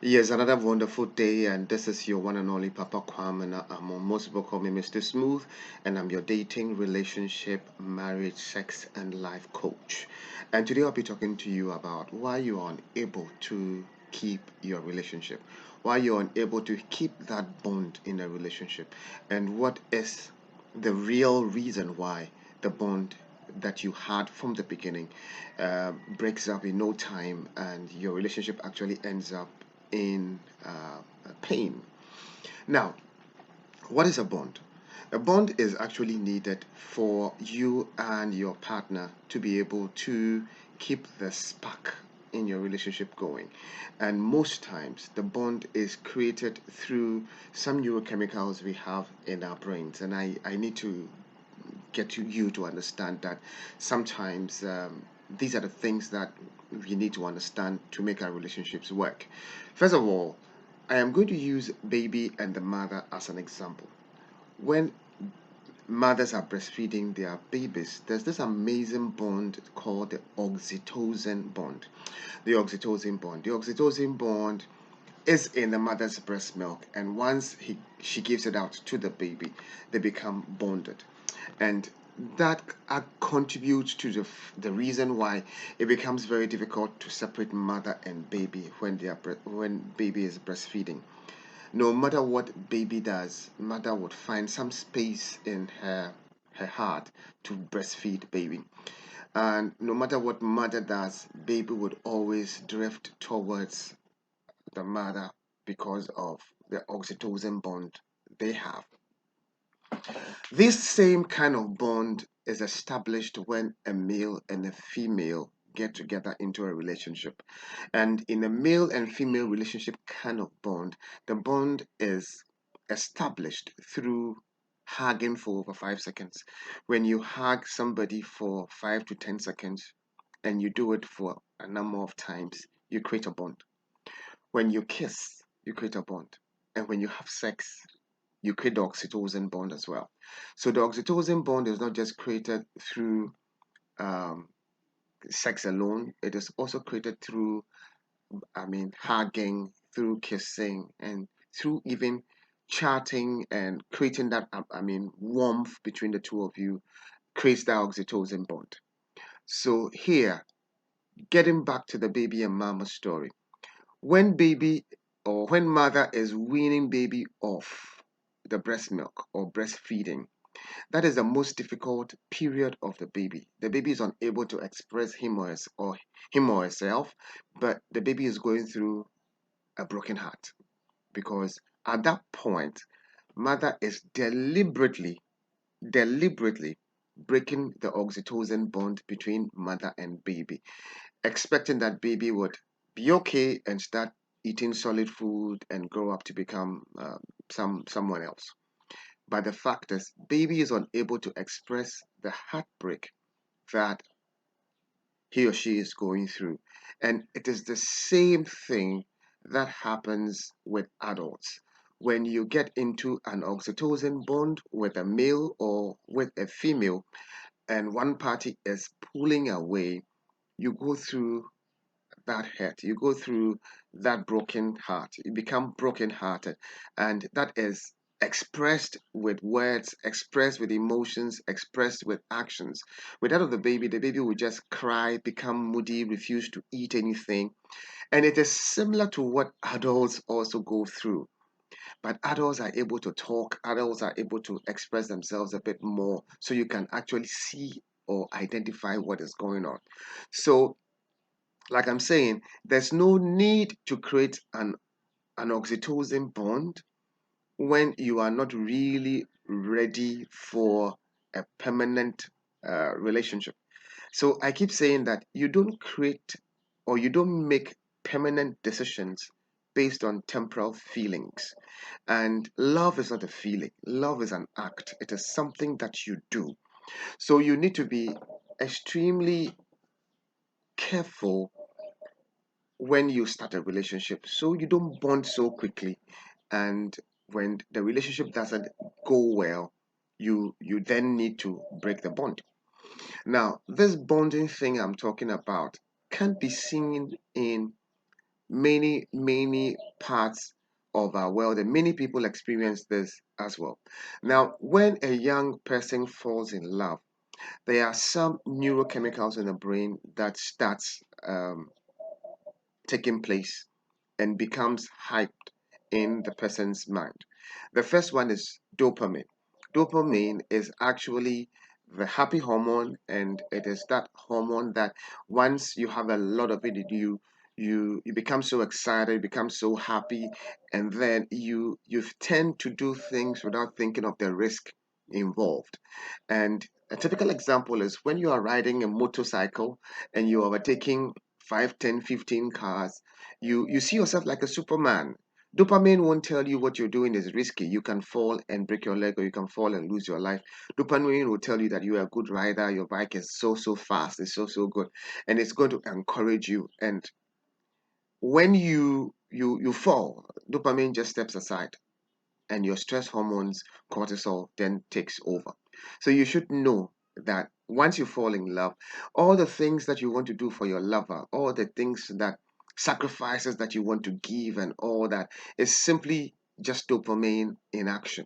Yes, another wonderful day, and this is your one and only Papa Kwam, and most people call me Mr. Smooth, and I'm your dating, relationship, marriage, sex, and life coach. And today I'll be talking to you about why you are unable to keep your relationship, why you're unable to keep that bond in a relationship, and what is the real reason why the bond that you had from the beginning breaks up in no time, and your relationship actually ends up in pain. Now, what is a bond? A bond is actually needed for you and your partner to be able to keep the spark in your relationship going. And most times, the bond is created through some neurochemicals we have in our brains. And I need to get you to understand that sometimes these are the things that we need to understand to make our relationships work. First of all, I am going to use baby and the mother as an example. When mothers are breastfeeding their babies, there's this amazing bond called the oxytocin bond. The oxytocin bond is in the mother's breast milk, and once she gives it out to the baby, they become bonded. And that contributes to the reason why it becomes very difficult to separate mother and baby when baby is breastfeeding. No matter what baby does, mother would find some space in her heart to breastfeed baby. And no matter what mother does, baby would always drift towards the mother because of the oxytocin bond they have. This same kind of bond is established when a male and a female get together into a relationship. And in a male and female relationship kind of bond, the bond is established through hugging for over 5 seconds. When you hug somebody for 5 to 10 seconds and you do it for a number of times, you create a bond. When you kiss, you create a bond. And when you have sex, you create the oxytocin bond as well. So the oxytocin bond is not just created through um, sex alone, it is also created through, hugging, through kissing, and through even chatting and creating that, warmth between the two of you creates that oxytocin bond. So here, getting back to the baby and mama story, when baby or when mother is weaning baby off the breast milk or breastfeeding, that is the most difficult period of the baby. The baby is unable to express him or herself, but the baby is going through a broken heart because at that point, mother is deliberately breaking the oxytocin bond between mother and baby, expecting that baby would be okay and start eating solid food and grow up to become someone else. But the fact is, baby is unable to express the heartbreak that he or she is going through. And it is the same thing that happens with adults. When you get into an oxytocin bond with a male or with a female, and one party is pulling away, you go through that hurt. You go through that broken heart. You become broken-hearted, and that is expressed with words, expressed with emotions, expressed with actions. With that of the baby will just cry, become moody, refuse to eat anything. And it is similar to what adults also go through. But adults are able to talk, adults are able to express themselves a bit more, so you can actually see or identify what is going on. So like I'm saying, there's no need to create an oxytocin bond when you are not really ready for a permanent relationship. So I keep saying that you don't create or you don't make permanent decisions based on temporal feelings. And love is not a feeling, love is an act, it is something that you do. So you need to be extremely careful when you start a relationship so you don't bond so quickly, and when the relationship doesn't go well, you then need to break the bond. Now this bonding thing I'm talking about can be seen in many parts of our world, and many people experience this as well. Now, when a young person falls in love, there are some neurochemicals in the brain that starts taking place and becomes hyped in the person's mind. The first one is dopamine. Dopamine is actually the happy hormone, and it is that hormone that once you have a lot of it in you, you become so excited, you become so happy, and then you tend to do things without thinking of the risk involved. And a typical example is when you are riding a motorcycle and you are overtaking 5, 10, 15 cars, you see yourself like a superman. Dopamine won't tell you what you're doing is risky. You can fall and break your leg, or you can fall and lose your life. Dopamine will tell you that you are a good rider, your bike is so fast, it's so good, and it's going to encourage you. And when you fall, dopamine just steps aside, and your stress hormones, cortisol, then takes over. So you should know that once you fall in love, all the things that you want to do for your lover, all the things that sacrifices that you want to give, and all that is simply just dopamine in action.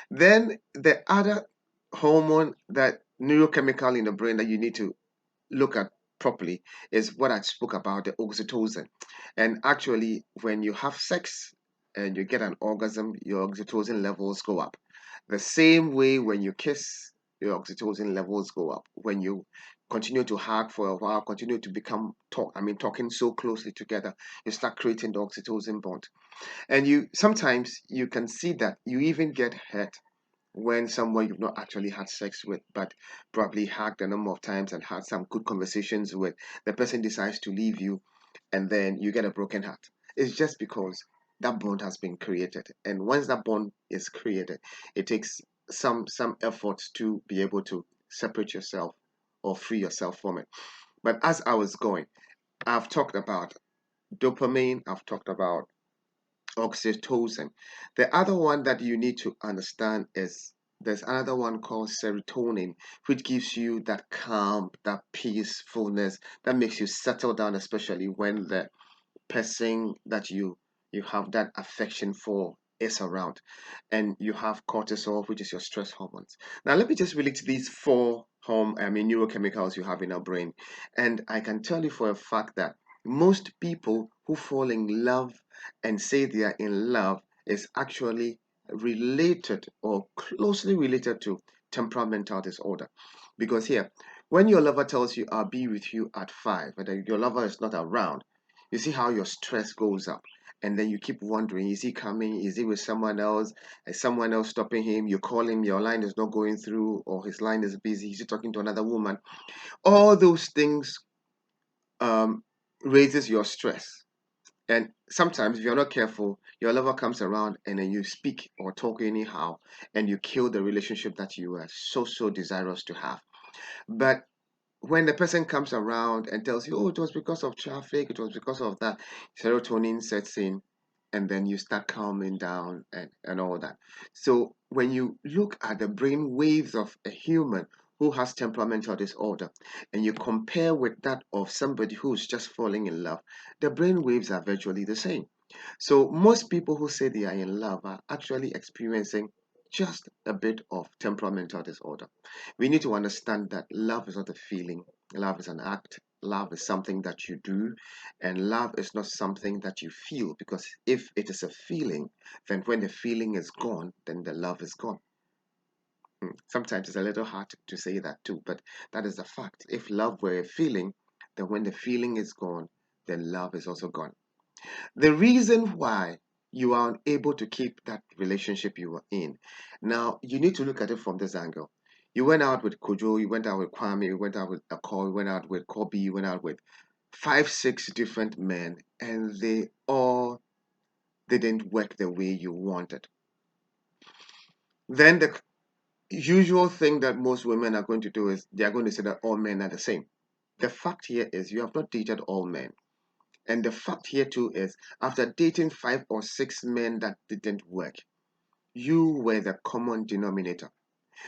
Then the other hormone, that neurochemical in the brain that you need to look at properly, is what I spoke about, the oxytocin. And actually, when you have sex and you get an orgasm, your oxytocin levels go up. The same way when you kiss, your oxytocin levels go up. When you continue to hug for a while, continue to become talking so closely together, you start creating the oxytocin bond. And you sometimes you can see that you even get hurt when someone you've not actually had sex with, but probably hugged a number of times and had some good conversations with, the person decides to leave you, and then you get a broken heart. It's just because that bond has been created. And once that bond is created, it takes some effort to be able to separate yourself or free yourself from it. But as I was going, I've talked about dopamine, I've talked about oxytocin. The other one that you need to understand is there's another one called serotonin, which gives you that calm, that peacefulness, that makes you settle down, especially when the person that you have that affection for is around. And you have cortisol, which is your stress hormones. Now let me just relate these four neurochemicals you have in our brain. And I can tell you for a fact that most people who fall in love and say they are in love is actually related or closely related to temperamental disorder. Because here, when your lover tells you I'll be with you at 5, and your lover is not around, you see how your stress goes up. And then you keep wondering, is he coming? Is he with someone else? Is someone else stopping him? You call him, your line is not going through, or his line is busy. Is he talking to another woman? All those things um, raises your stress. And sometimes, if you're not careful, your lover comes around and then you speak or talk anyhow, and you kill the relationship that you were so desirous to have. But when the person comes around and tells you, oh, it was because of traffic, it was because of that, serotonin sets in, and then you start calming down and all that. So when you look at the brain waves of a human who has temperamental disorder and you compare with that of somebody who's just falling in love, the brain waves are virtually the same. So most people who say they are in love are actually experiencing just a bit of temperamental disorder. We need to understand that love is not a feeling, love is an act, love is something that you do, and love is not something that you feel, because if it is a feeling, then when the feeling is gone, then the love is gone. Sometimes it's a little hard to say that too, but that is the fact. If love were a feeling, then when the feeling is gone, then love is also gone. The reason why you are unable to keep that relationship you were in. Now, you need to look at it from this angle. You went out with Kojo, you went out with Kwame, you went out with Akol, you went out with Kobe, you went out with 5, 6 different men, and they all didn't work the way you wanted. Then the usual thing that most women are going to do is they are going to say that all men are the same. The fact here is you have not dated all men. And the fact here too is after dating 5 or 6 men that didn't work, you were the common denominator.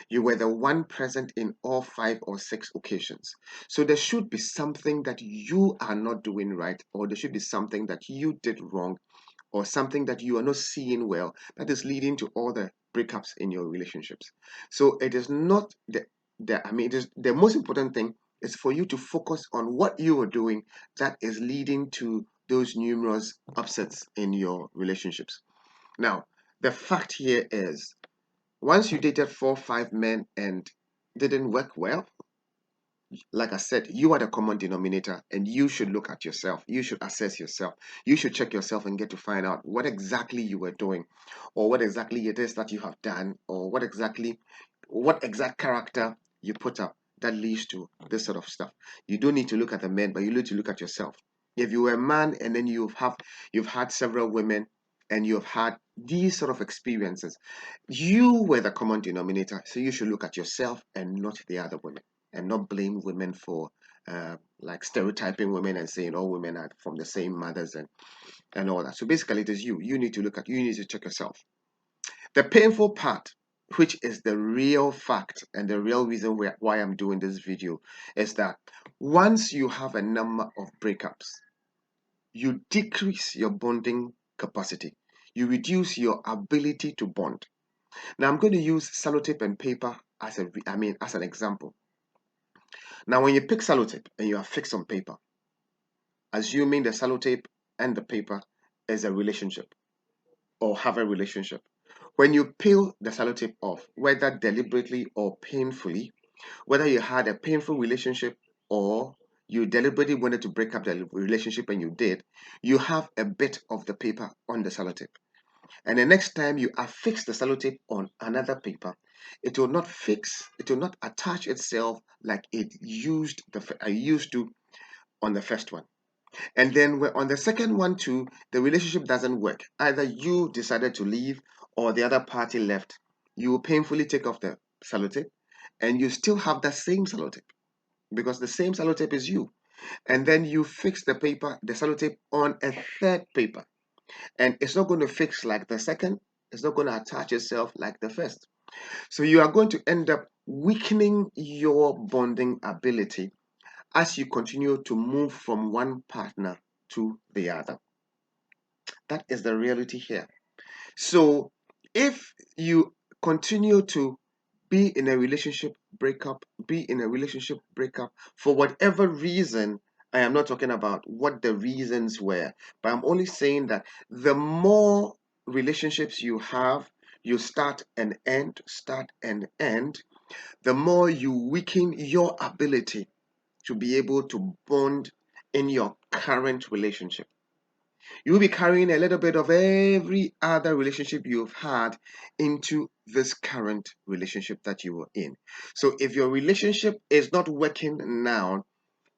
You were the one present in all 5 or 6 occasions. So there should be something that you are not doing right, or there should be something that you did wrong, or something that you are not seeing well that is leading to all the breakups in your relationships. So it is not it is the most important thing is for you to focus on what you are doing that is leading to those numerous upsets in your relationships. Now, the fact here is once you dated 4, 5 men and didn't work well, like I said, you are the common denominator and you should look at yourself. You should assess yourself. You should check yourself and get to find out what exactly you were doing, or what exactly it is that you have done, or what exact character you put up that leads to this sort of stuff. You don't need to look at the men, but you need to look at yourself. If you were a man and then you've had several women and you've had these sort of experiences, you were the common denominator, so you should look at yourself and not the other women, and not blame women for like stereotyping women and saying all women are from the same mothers and all that. So basically, it is you. You need to check yourself. The painful part, which is the real fact and the real reason why I'm doing this video, is that once you have a number of breakups, you decrease your bonding capacity. You reduce your ability to bond. Now I'm going to use sellotape and paper as an example. Now when you pick sellotape and you are fixed on paper, assuming the sellotape and the paper is a relationship or have a relationship, when you peel the sellotape off, whether deliberately or painfully, whether you had a painful relationship or you deliberately wanted to break up the relationship and you did, you have a bit of the paper on the sellotape. And the next time you affix the sellotape on another paper, it will not attach itself like it used to on the first one. And then on the second one too, the relationship doesn't work. Either you decided to leave or the other party left. You will painfully take off the sellotape and you still have the same sellotape because the same sellotape is you. And then you fix the sellotape on a third paper. And it's not going to fix like the second, it's not going to attach itself like the first. So you are going to end up weakening your bonding ability as you continue to move from one partner to the other. That is the reality here. So if you continue to be in a relationship breakup for whatever reason, I am not talking about what the reasons were, but I'm only saying that the more relationships you have, you start and end, the more you weaken your ability to be able to bond in your current relationship. You'll be carrying a little bit of every other relationship you've had into this current relationship that you are in. So if your relationship is not working now,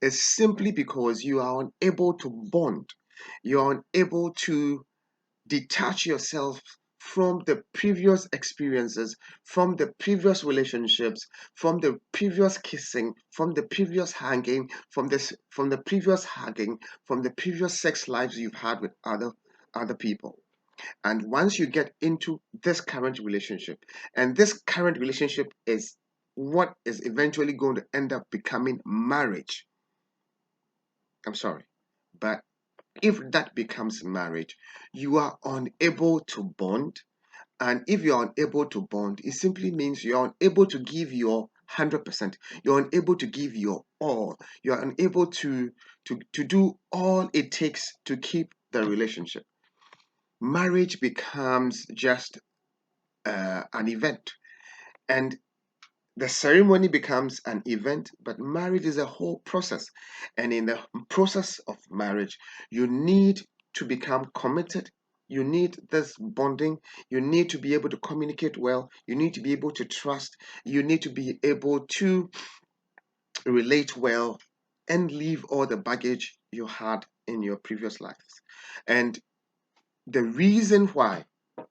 it's simply because you are unable to bond. You're unable to detach yourself from the previous experiences, from the previous relationships, from the previous kissing, from the previous hanging, from the previous hugging, from the previous sex lives you've had with other people. And once you get into this current relationship, and this current relationship is what is eventually going to end up becoming marriage. I'm sorry, but if that becomes marriage, you are unable to bond. And if you're unable to bond, it simply means you're unable to give your 100%. You're unable to give your all. You're unable to do all it takes to keep the relationship. Marriage becomes just an event. And the ceremony becomes an event, but marriage is a whole process. And in the process of marriage, you need to become committed. You need this bonding. You need to be able to communicate well. You need to be able to trust. You need to be able to relate well and leave all the baggage you had in your previous lives. And the reason why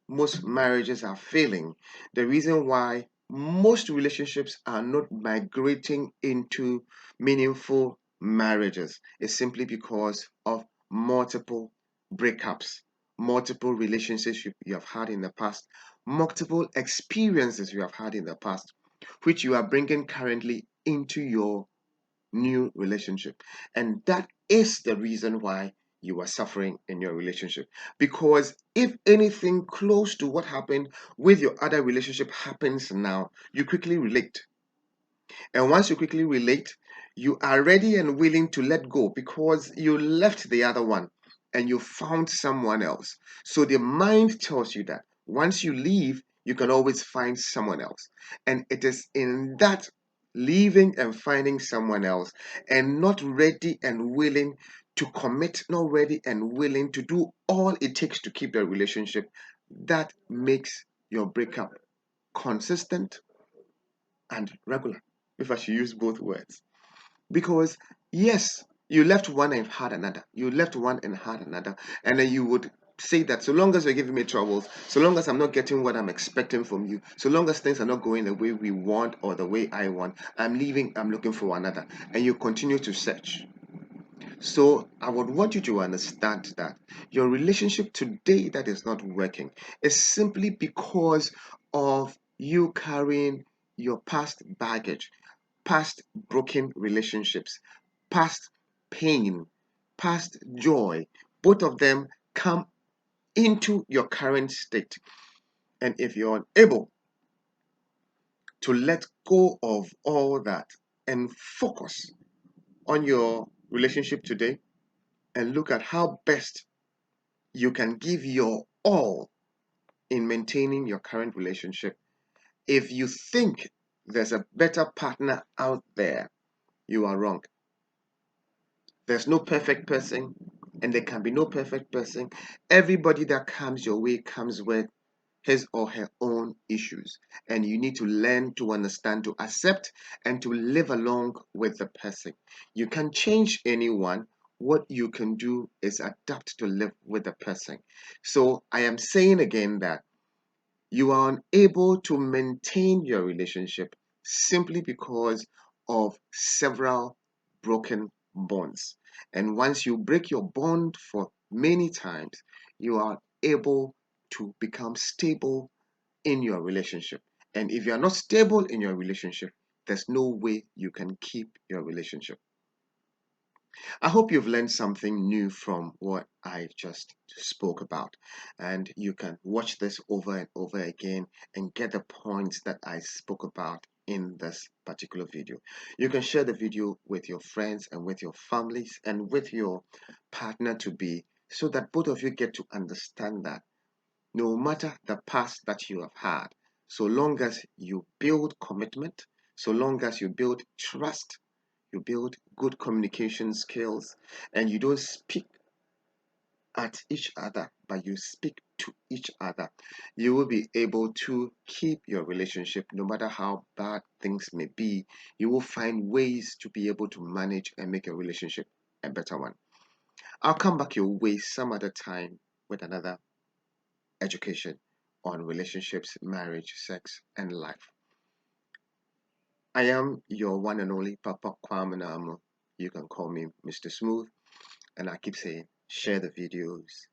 most marriages are failing, the reason why most relationships are not migrating into meaningful marriages is simply because of multiple breakups, multiple relationships you have had in the past, multiple experiences you have had in the past. which you are bringing currently into your new relationship. And that is the reason why you are suffering in your relationship. Because if anything close to what happened with your other relationship happens now, you quickly relate. And once you quickly relate, you are ready and willing to let go because you left the other one and you found someone else. So the mind tells you that once you leave, you can always find someone else. And it is in that leaving and finding someone else and not ready and willing to commit, not ready and willing to do all it takes to keep the relationship that makes your breakup consistent and regular, if I should use both words. Because, yes, you left one and had another. You left one and had another. And then you would say that so long as you're giving me troubles, so long as I'm not getting what I'm expecting from you, so long as things are not going the way we want or the way I want, I'm leaving, I'm looking for another. And you continue to search. So I would want you to understand that your relationship today that is not working is simply because of you carrying your past baggage, past broken relationships, past pain, past joy. Both of them come into your current state. And if you're unable to let go of all that and focus on your relationship today and look at how best you can give your all in maintaining your current relationship. If you think there's a better partner out there, you are wrong. There's no perfect person, and there can be no perfect person. Everybody that comes your way comes with his or her own issues, and you need to learn to understand, to accept, and to live along with the person. You can change anyone. What you can do is adapt to live with the person. So I am saying again that you are unable to maintain your relationship simply because of several broken bonds. And once you break your bond for many times, you are able to become stable in your relationship. And if you are not stable in your relationship, there's no way you can keep your relationship. I hope you've learned something new from what I just spoke about. And you can watch this over and over again and get the points that I spoke about in this particular video. You can share the video with your friends and with your families and with your partner to be so that both of you get to understand that no matter the past that you have had, so long as you build commitment, so long as you build trust, you build good communication skills, and you don't speak at each other, but you speak to each other, you will be able to keep your relationship no matter how bad things may be. You will find ways to be able to manage and make your relationship a better one. I'll come back your way some other time with another education on relationships, marriage, sex, and life. I am your one and only Papa Kwame. You can call me Mr. Smooth. And I keep saying, share the videos,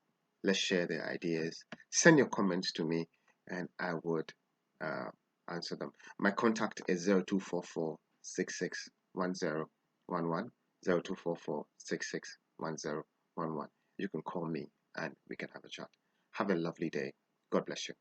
let's share the ideas, send your comments to me, and I would uh, answer them. My contact is 0244 You can call me and we can have a chat. Have a lovely day. God bless you.